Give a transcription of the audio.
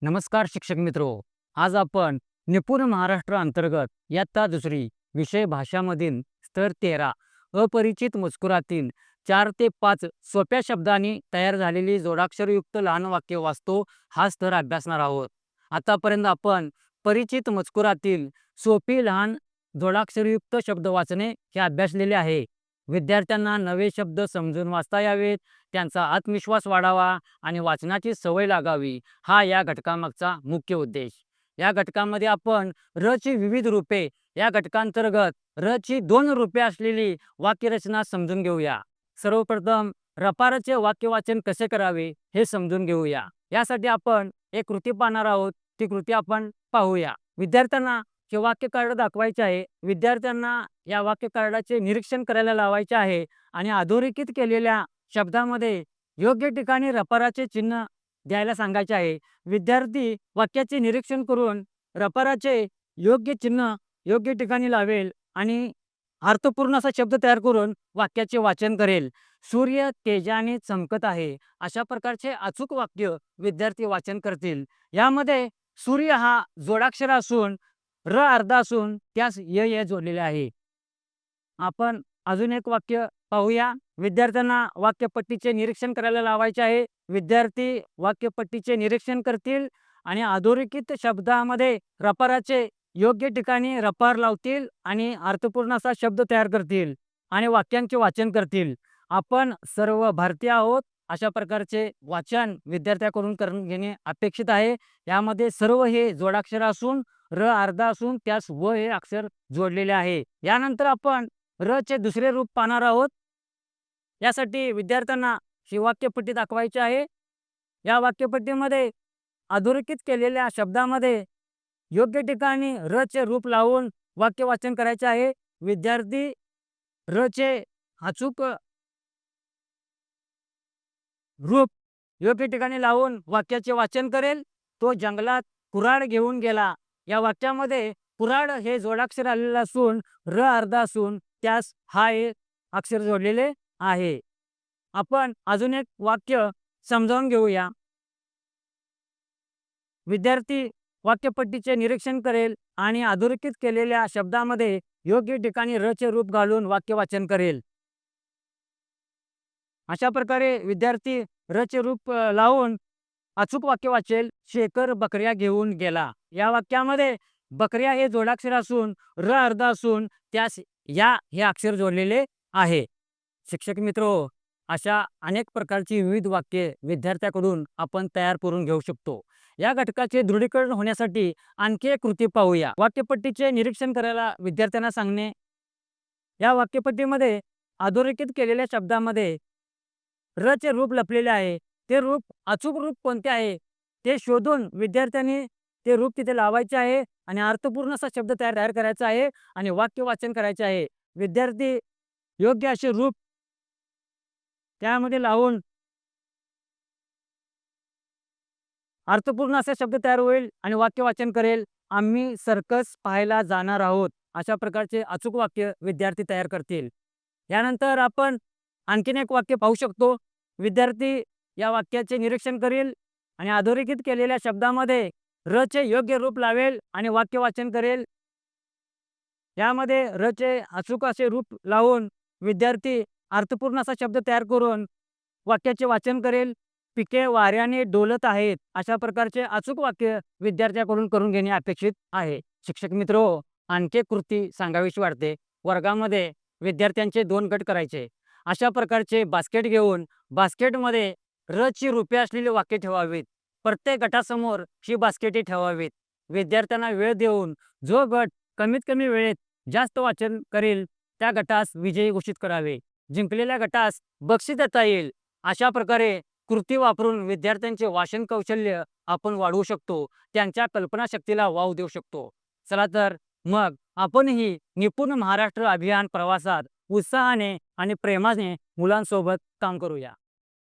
नमस्कार शिक्षक मित्रो. आज आपण निपुण महाराष्ट्र अंतर्गत इयत्ता दुसरी विषय भाषामधील स्तर 13 अपरिचित मजकुरातील 4 ते 5 सोप्या शब्दांनी तयार झालेली जोडाक्षरयुक्त लहान वाक्य वाचतो हा स्तर अभ्यासणार आहोत. आतापर्यंत आपण परिचित मजकुरातील सोपी लहान जोडाक्षरयुक्त शब्द वाचणे हे अभ्यासलेले आहे. विद्यार्थ्यांना नवे शब्द समजून वाचता यावेत, त्यांचा आत्मविश्वास वाढावा आणि वाचनाची सवय लागावी हा या घटकामागचा मुख्य उद्देश. या घटकामध्ये आपण र ची विविध रूपे या घटकांतर्गत र ची 2 रूपे असलेली वाक्यरचना समजून घेऊया. सर्वप्रथम रपारचे वाक्य वाचन कसे करावे हे समजून घेऊया. यासाठी आपण एक कृती पाहणार आहोत. ती कृती आपण पाहूया. विद्यार्थ्यांना हे वाक्य कार्ड दाखवायचे आहे. विद्यार्थ्यांना या वाक्य कार्डाचे निरीक्षण करायला लावायचे आहे आणि अधोरेखित केलेल्या शब्दामध्ये योग्य ठिकाणी रपाराचे चिन्ह द्यायला सांगायचे आहे. विद्यार्थी वाक्याचे निरीक्षण करून रपाराचे योग्य चिन्ह योग्य ठिकाणी लावेल आणि अर्थपूर्ण असा शब्द तयार करून वाक्याचे वाचन करेल. सूर्य तेजाने चमकत आहे अशा प्रकारचे अचूक वाक्य विद्यार्थी वाचन करतील. यामध्ये सूर्य हा जोडाक्षर असून र अर्धा असून त्यास य जोडलेले आहे. आपण अजून एक वाक्य पाहूया. विद्यार्थ्यांना वाक्यपट्टीचे निरीक्षण करायला लावायचे आहे. विद्यार्थी वाक्यपट्टीचे निरीक्षण करतील आणि अधोरेखित शब्दामध्ये रपाराचे योग्य ठिकाणी रपार लावतील आणि अर्थपूर्ण असा शब्द तयार करतील आणि वाक्यांचे वाचन करतील. आपण सर्व भारतीय आहोत अशा प्रकारचे वाचन विद्यार्थ्याकडून करून घेणे अपेक्षित आहे. यामध्ये सर्व हे जोडाक्षर असून र अर्धा असून त्यास व हे अक्षर जोडलेले आहे. यानंतर आपण र चे दुसरे रूप पाहणार आहोत. यासाठी विद्यार्थ्यांना ही वाक्यपट्टी दाखवायची आहे. या वाक्यपट्टीमध्ये अधोरेखित केलेल्या शब्दामध्ये योग्य ठिकाणी र चे रूप लावून वाक्य वाचन करायचे आहे. विद्यार्थी र चे अचूक रूप योग्य ठिकाणी लावून वाक्याचे वाचन करेल. तो जंगलात कुऱ्हाड घेऊन गेला. या वाक्यामध्ये कुऱ्हाड हे जोडाक्षर आलेलं असून र अर्धा असून त्यास हा एक अक्षर जोडलेले आहे. आपण अजून एक वाक्य समजावून घेऊया. विद्यार्थी वाक्यपट्टीचे निरीक्षण करेल आणि अधोरेखित केलेल्या शब्दामध्ये योग्य ठिकाणी र चे रूप घालून वाक्य वाचन करेल. अशा प्रकारे विद्यार्थी र चे रूप लावून अचूक वाक्य वाचेल. शेखर बकऱ्या घेऊन गेला. या वाक्यामध्ये बकऱ्या हे जोडाक्षर असून र अर्धा असून त्यास या हे अक्षर जोडलेले आहे. शिक्षक मित्रो, अशा अनेक प्रकारची विविध वाक्ये विद्यार्थ्याकडून आपण तयार करून घेऊ शकतो. या घटकाचे दृढीकरण होण्यासाठी आणखी एक कृती पाहूया. वाक्यपट्टीचे निरीक्षण करायला विद्यार्थ्यांना सांगणे. या वाक्यपट्टीमध्ये अधोरेखित केलेल्या शब्दामध्ये र चे रूप लपलेले आहे. ते रूप अचूक रूप कोणते आहे ते शोधून विद्यार्थ्यांनी ते रूप तिथे लावायचे आहे आणि अर्थपूर्ण असा शब्द तयार करायचा आहे आणि वाक्य वाचन करायचे आहे. विद्यार्थी योग्य असे रूप त्यामध्ये लावून अर्थपूर्ण असे शब्द तयार होईल आणि वाक्य वाचन करेल. आम्ही सर्कस पाहायला जाणार आहोत अशा प्रकारचे अचूक वाक्य विद्यार्थी तयार करतील. यानंतर आपण आणखीन एक वाक्य पाहू शकतो. विद्यार्थी या वाक्याचे निरीक्षण करेल आणि अधोरेखित केलेल्या शब्दामध्ये र चे योग्य रूप लावेल आणि वाक्य वाचन करेल. यामध्ये र चे अचूक असे रूप लावून विद्यार्थी अर्थपूर्ण असा शब्द तयार करून वाक्याचे वाचन करेल. पिके वाऱ्याने डोलत आहेत अशा प्रकारचे अचूक वाक्य विद्यार्थ्याकडून करून घेणे अपेक्षित आहे. शिक्षक मित्रो, आणखी कृती सांगावीशी वाटते. वर्गामध्ये विद्यार्थ्यांचे 2 गट करायचे. अशा प्रकारचे बास्केट घेऊन बास्केटमध्ये र ची रूपे असलेली वाक्य ठेवावीत. प्रत्येक गटासमोर ही बास्केटे ठेवावीत. विद्यार्थ्यांना वेळ देऊन जो गट कमीत कमी वेळेत जास्त वाचन करेल त्या गटास विजयी घोषित करावे. जिंकलेल्या गटास बक्षीस देता येईल. अशा प्रकारे कृती वापरून विद्यार्थ्यांचे वाचन कौशल्य आपण वाढवू शकतो. त्यांच्या कल्पनाशक्तीला वाव देऊ शकतो. चला तर मग आपणही निपुण महाराष्ट्र अभियान प्रवासात उत्साहाने आणि प्रेमाने मुलांसोबत काम करूया.